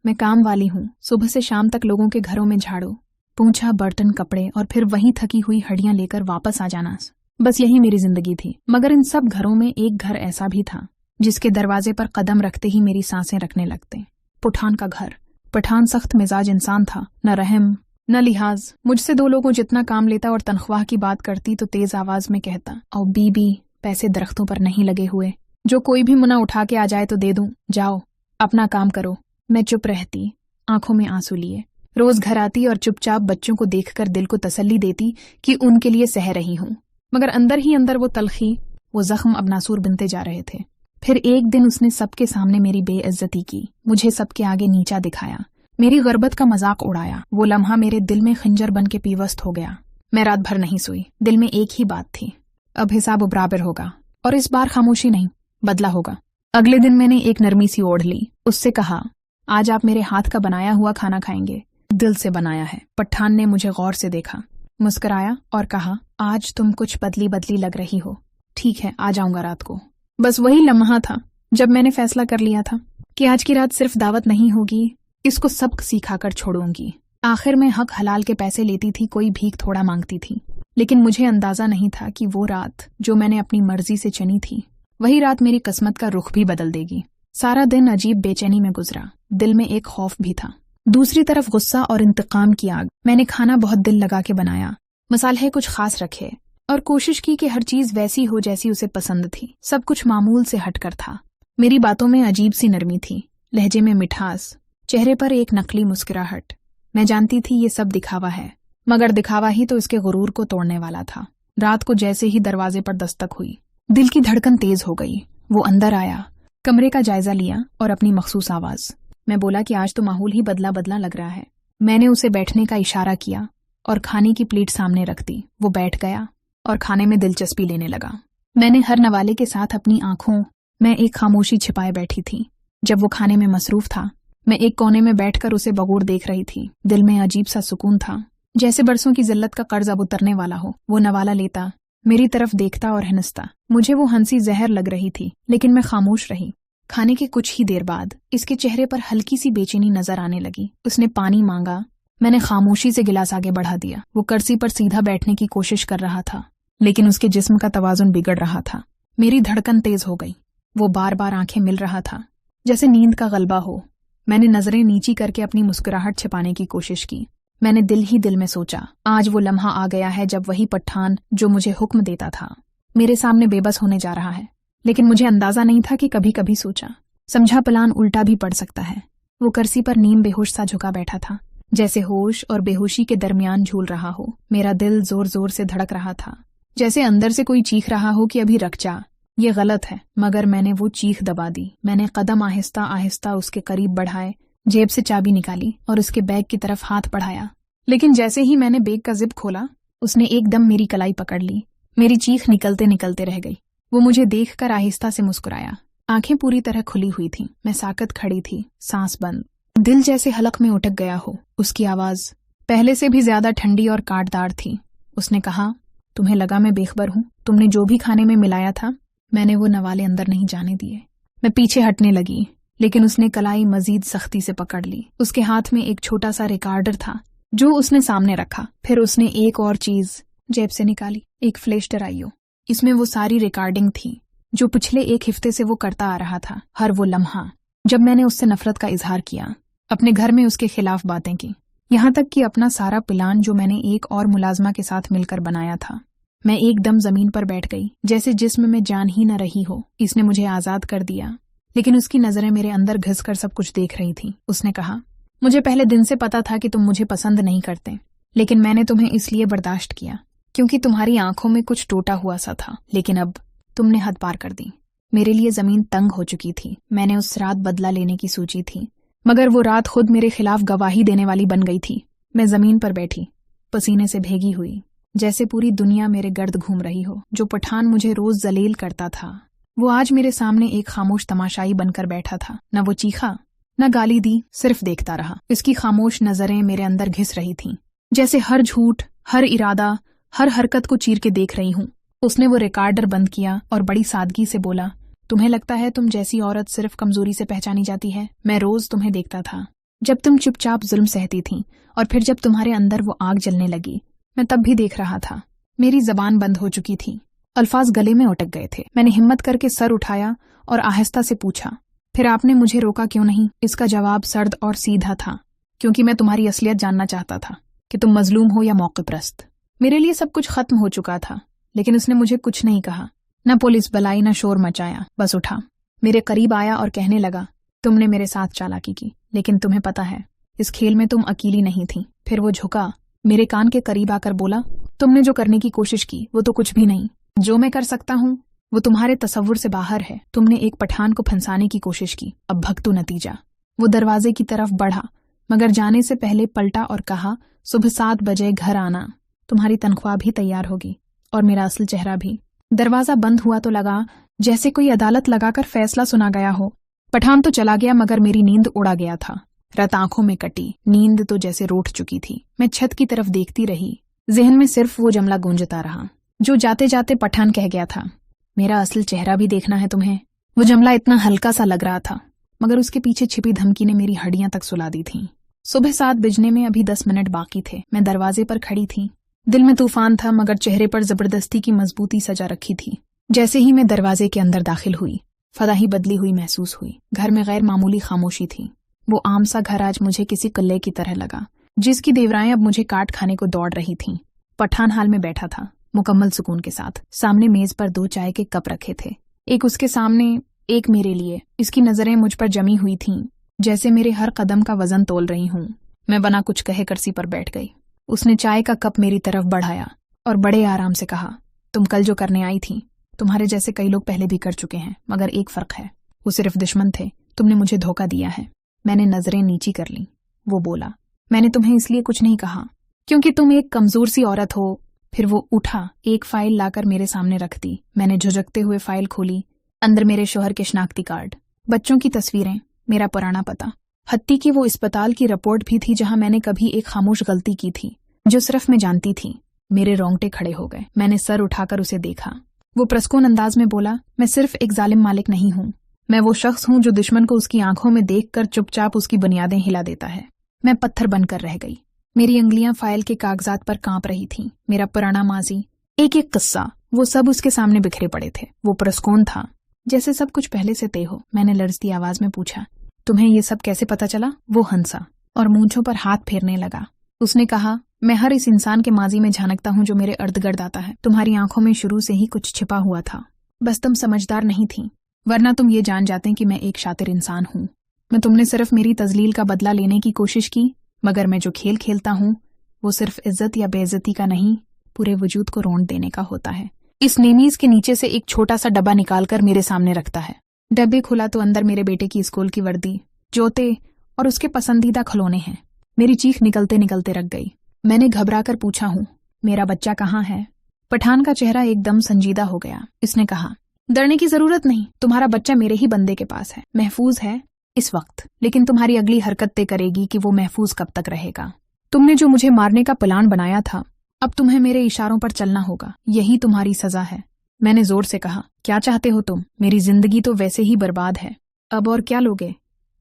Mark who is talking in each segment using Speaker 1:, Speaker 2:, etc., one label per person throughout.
Speaker 1: मैं काम वाली हूँ, सुबह से शाम तक लोगों के घरों में झाड़ू पोंछा, बर्तन, कपड़े और फिर वहीं थकी हुई हड्डियां लेकर वापस आ जाना। बस यही मेरी जिंदगी थी। मगर इन सब घरों में एक घर ऐसा भी था जिसके दरवाजे पर कदम रखते ही मेरी सांसें रखने लगते। पठान का घर। पठान सख्त मिजाज इंसान था, न रहम न लिहाज। मुझसे 2 लोगों जितना काम लेता और तनख्वाह की बात करती तो तेज आवाज में कहता, और बीबी, पैसे दरख्तों पर नहीं लगे हुए, जो कोई भी मुना उठा के आ जाए तो दे दूं, जाओ अपना काम करो। मैं चुप रहती, आंखों में आंसू लिए। रोज घर आती और चुपचाप बच्चों को देखकर दिल को तसल्ली देती कि उनके लिए सह रही हूं, मगर अंदर ही अंदर वो तलखी, वो जख्म अब नासूर बनते जा रहे थे। फिर एक दिन उसने सबके सामने मेरी बेइज्जती की, मुझे सबके आगे नीचा दिखाया, मेरी गर्बत का मजाक उड़ाया। वो लम्हा मेरे दिल में खंजर बन के पीवस्त हो गया। मैं रात भर नहीं सोई। दिल में एक ही बात थी, अब हिसाब बराबर होगा, और इस बार खामोशी नहीं, बदला होगा। अगले दिन मैंने एक नरमी सी ओढ़ ली। उससे कहा, आज आप मेरे हाथ का बनाया हुआ खाना खाएंगे, दिल से बनाया है। पठान ने मुझे गौर से देखा, मुस्कुराया और कहा, आज तुम कुछ बदली बदली लग रही हो। ठीक है, आ जाऊंगा रात को। बस वही लम्हा था जब मैंने फैसला कर लिया था कि आज की रात सिर्फ दावत नहीं होगी, इसको सबक सिखाकर छोड़ूंगी। आखिर में हक हलाल के पैसे लेती थी, कोई भीख थोड़ा मांगती थी। लेकिन मुझे अंदाजा नहीं था कि वो रात जो मैंने अपनी मर्जी से चुनी थी, वही रात मेरी किस्मत का रुख भी बदल देगी। सारा दिन अजीब बेचैनी में गुजरा। दिल में एक खौफ भी था, दूसरी तरफ गुस्सा और इंतकाम की आग। मैंने खाना बहुत दिल लगा के बनाया, मसाले कुछ खास रखे और कोशिश की कि हर चीज वैसी हो जैसी उसे पसंद थी। सब कुछ मामूल से हटकर था। मेरी बातों में अजीब सी नरमी थी, लहजे में मिठास, चेहरे पर एक नकली मुस्कुराहट। मैं जानती थी ये सब दिखावा है, मगर दिखावा ही तो इसके गुरूर को तोड़ने वाला था। रात को जैसे ही दरवाजे पर दस्तक हुई, दिल की धड़कन तेज हो गई। वो अंदर आया, कमरे का जायजा लिया और अपनी मखसूस आवाज। मैं बोला कि आज तो माहौल ही बदला बदला लग रहा है। मैंने उसे बैठने का इशारा किया और खाने की प्लेट सामने रख दी। वो बैठ गया और खाने में दिलचस्पी लेने लगा। मैंने हर नवाले के साथ अपनी आंखों में एक खामोशी छिपाए बैठी थी। जब वो खाने में मसरूफ था, मैं एक कोने में बैठकर उसे बगौर देख रही थी। दिल में अजीब सा सुकून था, जैसे बरसों की जिल्लत का कर्ज अब उतरने वाला हो। वो नवाला लेता, मेरी तरफ देखता और हंसता। मुझे वो हंसी जहर लग रही थी, लेकिन मैं खामोश रही। खाने के कुछ ही देर बाद इसके चेहरे पर हल्की सी बेचैनी नजर आने लगी। उसने पानी मांगा। मैंने खामोशी से गिलास आगे बढ़ा दिया। वो कुर्सी पर सीधा बैठने की कोशिश कर रहा था, लेकिन उसके जिस्म का तवाजुन बिगड़ रहा था। मेरी धड़कन तेज हो गई। वो बार बार आंखें मिल रहा था, जैसे नींद का गलबा हो। मैंने नजरें नीची करके अपनी मुस्कुराहट छिपाने की कोशिश की। मैंने दिल ही दिल में सोचा, आज वो लम्हा आ गया है जब वही पठान जो मुझे हुक्म देता था मेरे सामने बेबस होने जा रहा है। लेकिन मुझे अंदाजा नहीं था कि कभी कभी सोचा समझा प्लान उल्टा भी पड़ सकता है। वो कुर्सी पर नीम बेहोश सा झुका बैठा था, जैसे होश और बेहोशी के दरमियान झूल रहा हो। मेरा दिल जोर जोर से धड़क रहा था, जैसे अंदर से कोई चीख रहा हो कि अभी रख जा, ये गलत है। मगर मैंने वो चीख दबा दी। मैंने कदम आहिस्ता आहिस्ता उसके करीब बढ़ाए, जेब से चाबी निकाली और उसके बैग की तरफ हाथ बढ़ाया। लेकिन जैसे ही मैंने बैग का जिप खोला, उसने एकदम मेरी कलाई पकड़ ली। मेरी चीख निकलते निकलते रह गई। वो मुझे देखकर आहिस्ता से मुस्कुराया। आंखें पूरी तरह खुली हुई थीं। मैं साकत खड़ी थी, सांस बंद। दिल जैसे हलक में उटक गया हो। उसकी आवाज पहले से भी ज्यादा ठंडी और काटदार थी। उसने कहा, तुम्हें लगा मैं बेखबर हूं? तुमने जो भी खाने में मिलाया था, मैंने वो नवाले अंदर नहीं जाने दिए। मैं पीछे हटने लगी, लेकिन उसने कलाई मजीद सख्ती से पकड़ ली। उसके हाथ में एक छोटा सा रिकॉर्डर था जो उसने सामने रखा। फिर उसने एक और चीज जेब से निकाली, एक फ्लैश ड्राइव। इसमें वो सारी रिकॉर्डिंग थी जो पिछले 1 हफ्ते से वो करता आ रहा था। हर वो लम्हा जब मैंने उससे नफरत का इजहार किया, अपने घर में उसके खिलाफ बातें की, यहाँ तक कि अपना सारा प्लान जो मैंने एक और मुलाजमा के साथ मिलकर बनाया था। मैं एकदम जमीन पर बैठ गई, जैसे जिस्म में जान ही न रही हो। इसने मुझे आजाद कर दिया, लेकिन उसकी नजरें मेरे अंदर घिस कर सब कुछ देख रही थी। उसने कहा, मुझे पहले दिन से पता था कि तुम मुझे पसंद नहीं करते, लेकिन मैंने तुम्हें इसलिए बर्दाश्त किया क्योंकि तुम्हारी आंखों में कुछ टूटा हुआ सा था। लेकिन अब तुमने हद पार कर दी। मेरे लिए जमीन तंग हो चुकी थी। मैंने उस रात बदला लेने की सोची थी, मगर वो रात खुद मेरे खिलाफ गवाही देने वाली बन गई थी। मैं जमीन पर बैठी, पसीने से भीगी हुई, जैसे पूरी दुनिया मेरे गर्द घूम रही हो। जो पठान मुझे रोज जलील करता था, वो आज मेरे सामने एक खामोश तमाशाई बनकर बैठा था। न वो चीखा, न गाली दी, सिर्फ देखता रहा। इसकी खामोश नजरें मेरे अंदर घिस रही थीं, जैसे हर झूठ, हर इरादा, हर हरकत को चीर के देख रही हूँ। उसने वो रिकॉर्डर बंद किया और बड़ी सादगी से बोला, तुम्हें लगता है तुम जैसी औरत सिर्फ कमजोरी से पहचानी जाती है? मैं रोज तुम्हें देखता था, जब तुम चुपचाप जुल्म सहती थीं और फिर जब तुम्हारे अंदर वो आग जलने लगी, मैं तब भी देख रहा था। मेरी जबान बंद हो चुकी थी, अल्फाज गले में अटक गए थे। मैंने हिम्मत करके सर उठाया और आहिस्ता से पूछा, फिर आपने मुझे रोका क्यों नहीं? इसका जवाब सर्द और सीधा था, क्योंकि मैं तुम्हारी असलियत जानना चाहता था कि तुम मजलूम हो या मौक़िफ़रस्त। मेरे लिए सब कुछ खत्म हो चुका था, लेकिन उसने मुझे कुछ नहीं कहा, न पुलिस बुलाई, न शोर मचाया। बस उठा, मेरे करीब आया और कहने लगा, तुमने मेरे साथ चालाकी की, लेकिन तुम्हें पता है इस खेल में तुम अकेली नहीं थी। फिर वो झुका, मेरे कान के करीब आकर बोला, तुमने जो करने की कोशिश की वो तो कुछ भी नहीं। जो मैं कर सकता हूँ वो तुम्हारे तसव्वुर से बाहर है। तुमने एक पठान को फंसाने की कोशिश की, अब भगतू नतीजा। वो दरवाजे की तरफ बढ़ा, मगर जाने से पहले पलटा और कहा, सुबह 7 बजे घर आना, तुम्हारी तनख्वाह भी तैयार होगी और मेरा असल चेहरा भी। दरवाजा बंद हुआ तो लगा जैसे कोई अदालत लगाकर फैसला सुना गया हो। पठान तो चला गया, मगर मेरी नींद उड़ा गया था। रात आंखों में कटी, नींद तो जैसे रूठ चुकी थी। मैं छत की तरफ देखती रही, जहन में सिर्फ वो जुमला गूंजता रहा जो जाते जाते पठान कह गया था, मेरा असल चेहरा भी देखना है तुम्हें। वो जुमला इतना हल्का सा लग रहा था, मगर उसके पीछे छिपी धमकी ने मेरी हड्डियां तक सुला दी थीं। सुबह 7 बजने में अभी 10 मिनट बाकी थे। मैं दरवाजे पर खड़ी थी, दिल में तूफान था, मगर चेहरे पर जबरदस्ती की मजबूती सजा रखी थी। जैसे ही मैं दरवाजे के अंदर दाखिल हुई, फदा ही बदली हुई महसूस हुई। घर में गैर मामूली खामोशी थी। वो आम सा घर आज मुझे किसी किले की तरह लगा, जिसकी देवराएं अब मुझे काट खाने को दौड़ रही थीं। पठान हाल में बैठा था, मुकम्मल सुकून के साथ। सामने मेज पर 2 चाय के कप रखे थे, एक उसके सामने, एक मेरे लिए। इसकी नजरें मुझ पर जमी हुई थीं, जैसे मेरे हर कदम का वजन तोल रही हूं। मैं बना कुछ कहे कुर्सी पर बैठ गई। उसने चाय का कप मेरी तरफ बढ़ाया और बड़े आराम से कहा, तुम कल जो करने आई थी, तुम्हारे जैसे कई लोग पहले भी कर चुके हैं, मगर एक फर्क है, वो सिर्फ दुश्मन थे। तुमने मुझे धोखा दिया है। मैंने नजरें नीची कर लीं। वो बोला, मैंने तुम्हें इसलिए कुछ नहीं कहा क्योंकि तुम एक कमजोर सी औरत हो। फिर वो उठा, एक फाइल लाकर मेरे सामने रख दी। मैंने झुझकते हुए फाइल खोली। अंदर मेरे शौहर के शनाख्ती कार्ड, बच्चों की तस्वीरें, मेरा पुराना पता, हत्ती की वो अस्पताल की रिपोर्ट भी थी जहां मैंने कभी एक खामोश गलती की थी, जो सिर्फ मैं जानती थी। मेरे रोंगटे खड़े हो गए। मैंने सर उठाकर उसे देखा। वो प्रस्कून अंदाज में बोला, मैं सिर्फ एक जालिम मालिक नहीं हूँ, मैं वो शख्स हूँ जो दुश्मन को उसकी आंखों में देखकर चुपचाप उसकी बुनियादें हिला देता है। मैं पत्थर बनकर रह गई। मेरी उंगलियां फाइल के कागजात पर कांप रही थीं। मेरा पुराना माजी, एक एक किस्सा, वो सब उसके सामने बिखरे पड़े थे। वो पुरस्कून था, जैसे सब कुछ पहले से तय हो। मैंने लरजती आवाज में पूछा, तुम्हें ये सब कैसे पता चला? वो हंसा और मूंछों पर हाथ फेरने लगा। उसने कहा, मैं हर इस इंसान के माजी में झांकता हूँ जो मेरे इर्द गिर्द आता है। तुम्हारी आंखों में शुरू से ही कुछ छिपा हुआ था, बस तुम समझदार नहीं थी, वरना तुम ये जान जाते कि मैं एक शातिर इंसान हूँ। मैं तुमने सिर्फ मेरी तजलील का बदला लेने की कोशिश की, मगर मैं जो खेल खेलता हूँ वो सिर्फ इज्जत या बेइज्जती का नहीं, पूरे वजूद को रोंद देने का होता है। इस नेमीज के नीचे से एक छोटा सा डब्बा निकालकर मेरे सामने रखता है। डब्बे खुला तो अंदर मेरे बेटे की स्कूल की वर्दी, जूते और उसके पसंदीदा खिलौने हैं। मेरी चीख निकलते निकलते रख गई। मैंने घबराकर पूछा, हूँ मेरा बच्चा कहाँ है? पठान का चेहरा एकदम संजीदा हो गया। इसने कहा, डरने की जरूरत नहीं, तुम्हारा बच्चा मेरे ही बंदे के पास है, महफूज है इस वक्त, लेकिन तुम्हारी अगली हरकत तय करेगी कि वो महफूज कब तक रहेगा। तुमने जो मुझे मारने का प्लान बनाया था, अब तुम्हें मेरे इशारों पर चलना होगा, यही तुम्हारी सजा है। मैंने जोर से कहा, क्या चाहते हो तुम? मेरी जिंदगी तो वैसे ही बर्बाद है, अब और क्या लोगे?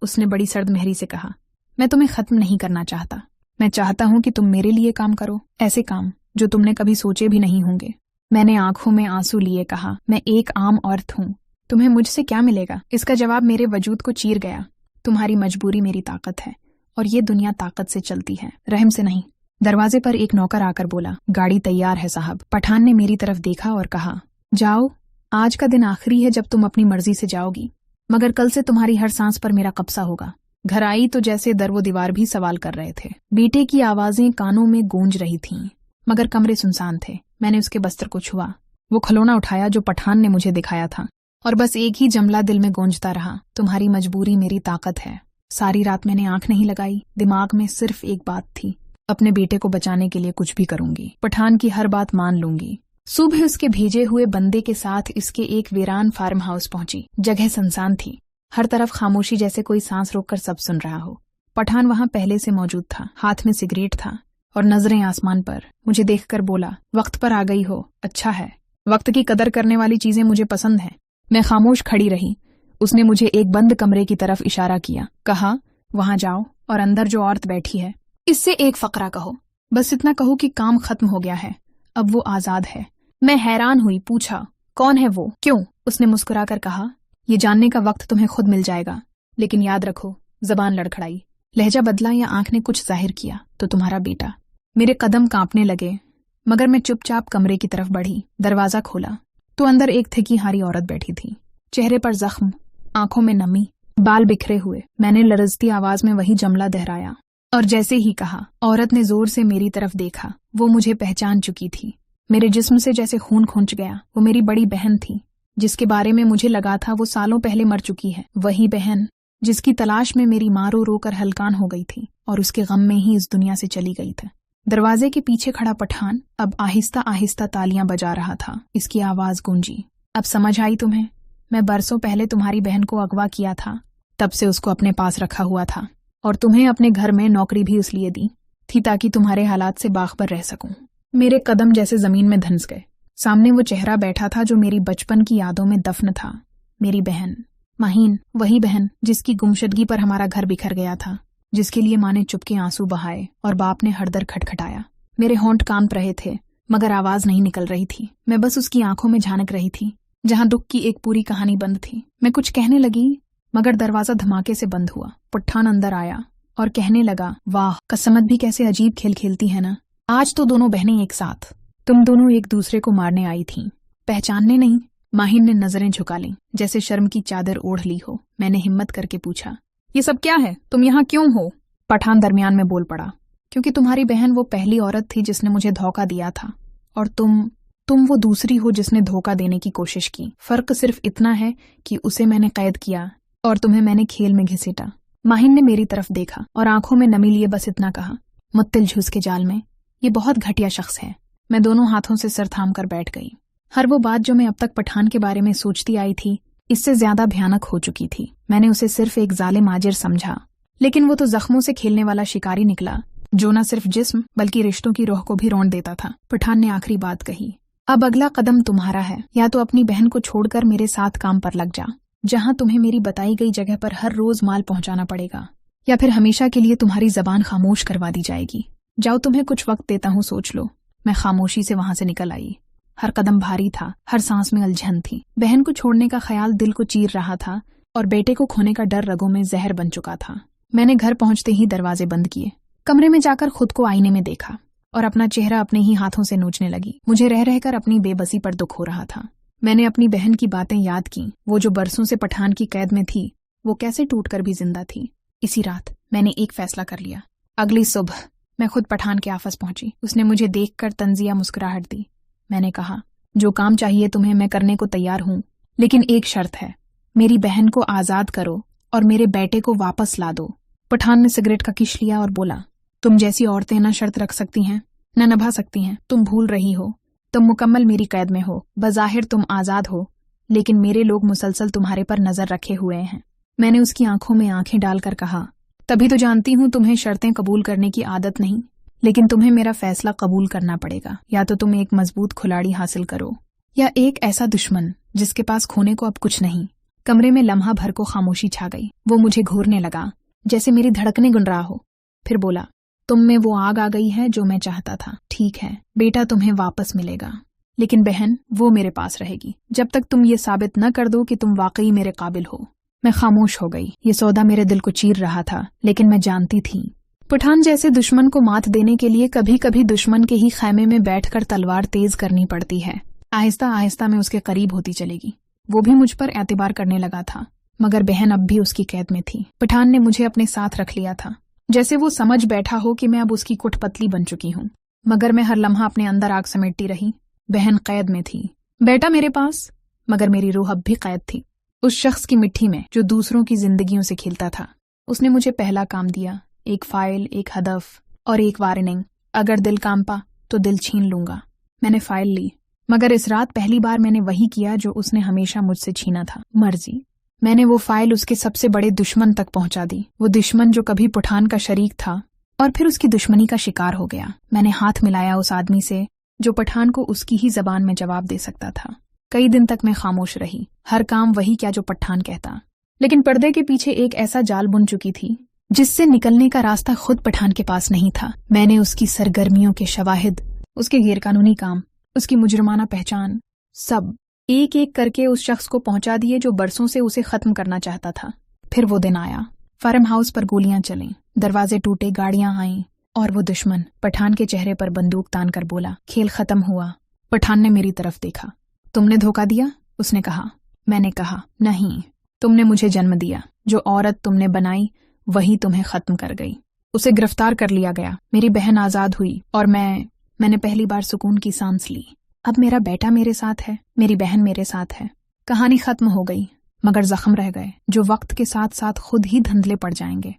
Speaker 1: उसने बड़ी सर्द मेहरी से कहा, मैं तुम्हें खत्म नहीं करना चाहता, मैं चाहता हूं कि तुम मेरे लिए काम करो, ऐसे काम जो तुमने कभी सोचे भी नहीं होंगे। मैंने आंखों में आंसू लिए कहा, मैं एक आम औरत हूँ, तुम्हें मुझसे क्या मिलेगा? इसका जवाब मेरे वजूद को चीर गया। तुम्हारी मजबूरी मेरी ताकत है, और ये दुनिया ताकत से चलती है, रहम से नहीं। दरवाजे पर एक नौकर आकर बोला, गाड़ी तैयार है साहब। पठान ने मेरी तरफ देखा और कहा, जाओ, आज का दिन आखिरी है जब तुम अपनी मर्जी से जाओगी, मगर कल से तुम्हारी हर सांस पर मेरा कब्जा होगा। घर आई तो जैसे दर वो दीवार भी सवाल कर रहे थे। बेटे की आवाजें कानों में गूंज रही थीं, मगर कमरे सुनसान थे। मैंने उसके बस्तर को छुआ, वो खिलौना उठाया जो पठान ने मुझे दिखाया था, और बस एक ही जमला दिल में गूंजता रहा, तुम्हारी मजबूरी मेरी ताकत है। सारी रात मैंने आंख नहीं लगाई, दिमाग में सिर्फ एक बात थी, अपने बेटे को बचाने के लिए कुछ भी करूंगी, पठान की हर बात मान लूंगी। सुबह उसके भेजे हुए बंदे के साथ इसके एक वीरान फार्म हाउस पहुंची। जगह सुनसान थी, हर तरफ खामोशी, जैसे कोई सांस रोककर सब सुन रहा हो। पठान वहां पहले से मौजूद था, हाथ में सिगरेट था और नजरें आसमान पर। मुझे देखकर बोला, वक्त पर आ गई हो, अच्छा है, वक्त की कदर करने वाली चीजें मुझे पसंद हैं। मैं खामोश खड़ी रही। उसने मुझे एक बंद कमरे की तरफ इशारा किया, कहा, वहां जाओ और अंदर जो औरत बैठी है इससे एक फकरा कहो, बस इतना कहो कि काम खत्म हो गया है, अब वो आजाद है। मैं हैरान हुई, पूछा कौन है वो, क्यों? उसने मुस्कुराकर कहा, ये जानने का वक्त तुम्हें खुद मिल जाएगा, लेकिन याद रखो। जबान लड़खड़ाई, लहजा बदला या आंख ने कुछ जाहिर किया तो तुम्हारा बेटा। मेरे कदम कांपने लगे, मगर मैं चुपचाप कमरे की तरफ बढ़ी। दरवाजा खोला तो अंदर एक थकी हारी औरत बैठी थी, चेहरे पर जख्म, आंखों में नमी, बाल बिखरे हुए। मैंने लरजती आवाज में वही जुमला दोहराया और जैसे ही कहा, औरत ने जोर से मेरी तरफ देखा। वो मुझे पहचान चुकी थी। मेरे जिस्म से जैसे खून खौंच गया। वो मेरी बड़ी बहन थी, जिसके बारे में मुझे लगा था वो सालों पहले मर चुकी है। वही बहन जिसकी तलाश में मेरी माँ रो रो कर हलकान हो गई थी और उसके गम में ही इस दुनिया से चली गई थी। दरवाजे के पीछे खड़ा पठान अब आहिस्ता आहिस्ता तालियां बजा रहा था। इसकी आवाज गूंजी, अब समझ आई तुम्हें? मैं बरसों पहले तुम्हारी बहन को अगवा किया था, तब से उसको अपने पास रखा हुआ था, और तुम्हें अपने घर में नौकरी भी इसलिए दी थी ताकि तुम्हारे हालात से बाखबर रह सकूं। मेरे कदम जैसे जमीन में धंस गए। सामने वो चेहरा बैठा था जो मेरी बचपन की यादों में दफन था। मेरी बहन माहीन, वही बहन जिसकी गुमशुदगी पर हमारा घर बिखर गया था, जिसके लिए माँ ने चुपके आंसू बहाए और बाप ने हरदर खटखटाया। मेरे होंठ कांप रहे थे, मगर आवाज नहीं निकल रही थी। मैं बस उसकी आंखों में झांक रही थी, जहां दुख की एक पूरी कहानी बंद थी। मैं कुछ कहने लगी, मगर दरवाजा धमाके से बंद हुआ। पठान अंदर आया और कहने लगा, वाह, कसमत भी कैसे अजीब खेल खेलती है ना। आज तो दोनों बहनें एक साथ। तुम दोनों एक दूसरे को मारने आई थीं, पहचानने नहीं? माहिन ने नजरें झुका लीं, जैसे शर्म की चादर ओढ़ ली हो। मैंने हिम्मत करके पूछा, ये सब क्या है? तुम यहाँ क्यों हो? पठान दरमियान में बोल पड़ा, क्योंकि तुम्हारी बहन वो पहली औरत थी जिसने मुझे धोखा दिया था, और तुम वो दूसरी हो जिसने धोखा देने की कोशिश की। फर्क सिर्फ इतना है कि उसे मैंने कैद किया और तुम्हें मैंने खेल में घसीटा। माहिन ने मेरी तरफ देखा और आंखों में नमी लिए बस इतना कहा, मुत्तिल झूस के जाल में, ये बहुत घटिया शख्स है। मैं दोनों हाथों से सर थाम कर बैठ गई। हर वो बात जो मैं अब तक पठान के बारे में सोचती आई थी, इससे ज्यादा भयानक हो चुकी थी। मैंने उसे सिर्फ एक जालिम आजिर समझा, लेकिन वो तो जख्मों से खेलने वाला शिकारी निकला, जो न सिर्फ जिस्म बल्कि रिश्तों की रूह को भी रौंद देता था। पठान ने आखिरी बात कही, अब अगला कदम तुम्हारा है। या तो अपनी बहन को छोड़कर मेरे साथ काम पर लग जा, जहां तुम्हें मेरी बताई गई जगह पर हर रोज माल पहुंचाना पड़ेगा, या फिर हमेशा के लिए तुम्हारी जबान खामोश करवा दी जाएगी। जाओ, तुम्हें कुछ वक्त देता हूँ, सोच लो। मैं खामोशी से वहां से निकल आई। हर कदम भारी था, हर सांस में उलझन थी। बहन को छोड़ने का ख्याल दिल को चीर रहा था और बेटे को खोने का डर रगों में जहर बन चुका था। मैंने घर पहुंचते ही दरवाजे बंद किए। कमरे में जाकर खुद को आईने में देखा और अपना चेहरा अपने ही हाथों से नोचने लगी। मुझे रह रहकर अपनी बेबसी पर दुख हो रहा था। मैंने अपनी बहन की बातें याद की। वो जो बरसों से पठान की कैद में थी, वो कैसे टूटकर भी जिंदा थी। इसी रात मैंने एक फैसला कर लिया। अगली सुबह मैं खुद पठान के आफस पहुंची। उसने मुझे देखकर तंजिया मुस्कुराहट दी। मैंने कहा, जो काम चाहिए तुम्हें मैं करने को तैयार हूँ, लेकिन एक शर्त है, मेरी बहन को आजाद करो और मेरे बेटे को वापस ला दो। पठान ने सिगरेट का किश लिया और बोला, तुम जैसी औरतें न शर्त रख सकती हैं, न निभा सकती हैं। तुम भूल रही हो, तुम मुकम्मल मेरी कैद में हो। बज़ाहिर तुम आजाद हो, लेकिन मेरे लोग मुसलसल तुम्हारे पर नजर रखे हुए हैं। मैंने उसकी आंखों में आंखें डालकर कहा, तभी तो जानती हूँ तुम्हें शर्तें कबूल करने की आदत नहीं, लेकिन तुम्हें मेरा फैसला कबूल करना पड़ेगा। या तो तुम एक मजबूत खिलाड़ी हासिल करो, या एक ऐसा दुश्मन जिसके पास खोने को अब कुछ नहीं। कमरे में लम्हा भर को खामोशी छा गई। वो मुझे घूरने लगा, जैसे मेरी धड़कनें गुन रहा हो। फिर बोला, तुम में वो आग आ गई है जो मैं चाहता था। ठीक है, बेटा तुम्हें वापस मिलेगा, लेकिन बहन वो मेरे पास रहेगी, जब तक तुम ये साबित न कर दो कि तुम वाकई मेरे काबिल हो। मैं खामोश हो गई। ये सौदा मेरे दिल को चीर रहा था, लेकिन मैं जानती थी, पठान जैसे दुश्मन को मात देने के लिए कभी कभी दुश्मन के ही खैमे में बैठकर तलवार तेज करनी पड़ती है। आहिस्ता आहिस्ता मैं उसके करीब होती चलेगी। वो भी मुझ पर एतबार करने लगा था, मगर बहन अब भी उसकी कैद में थी। पठान ने मुझे अपने साथ रख लिया था, जैसे वो समझ बैठा हो कि मैं अब उसकी कुठपतली बन चुकी हूँ। मगर मैं हर लम्हा अपने अंदर आग समेटती रही। बहन कैद में थी, बेटा मेरे पास, मगर मेरी रूह अब भी कैद थी उस शख्स की मिट्टी में जो दूसरों की जिंदगियों से खेलता था। उसने मुझे पहला काम दिया, एक फाइल, एक हदफ और एक वार्निंग। अगर दिल कांपा तो दिल छीन लूंगा। मैंने फाइल ली, मगर इस रात पहली बार मैंने वही किया जो उसने हमेशा मुझसे छीना था, मर्जी। मैंने वो फाइल उसके सबसे बड़े दुश्मन तक पहुंचा दी। वो दुश्मन जो कभी पठान का शरीक था और फिर उसकी दुश्मनी का शिकार हो गया। मैंने हाथ मिलाया उस आदमी से जो पठान को उसकी ही जबान में जवाब दे सकता था। कई दिन तक मैं खामोश रही, हर काम वही क्या जो पठान कहता, लेकिन पर्दे के पीछे एक ऐसा जाल बुन चुकी थी जिससे निकलने का रास्ता खुद पठान के पास नहीं था। मैंने उसकी सरगर्मियों के शवाहिद, उसके गैरकानूनी काम, उसकी मुजरमाना पहचान, सब एक एक करके उस शख्स को पहुंचा दिए जो बरसों से उसे खत्म करना चाहता था। फिर वो दिन आया, फार्म हाउस पर गोलियां चलीं, दरवाजे टूटे, गाड़ियां आईं, और वो दुश्मन पठान के चेहरे पर बंदूक तान कर बोला, खेल खत्म हुआ। पठान ने मेरी तरफ देखा। तुमने धोखा दिया? उसने कहा। मैंने कहा, नहीं, तुमने मुझे जन्म दिया। जो औरत तुमने बनाई वही तुम्हें खत्म कर गई। उसे गिरफ्तार कर लिया गया। मेरी बहन आजाद हुई और मैंने पहली बार सुकून की सांस ली। अब मेरा बेटा मेरे साथ है, मेरी बहन मेरे साथ है। कहानी खत्म हो गई, मगर जख्म रह गए जो वक्त के साथ साथ खुद ही धुंधले पड़ जाएंगे।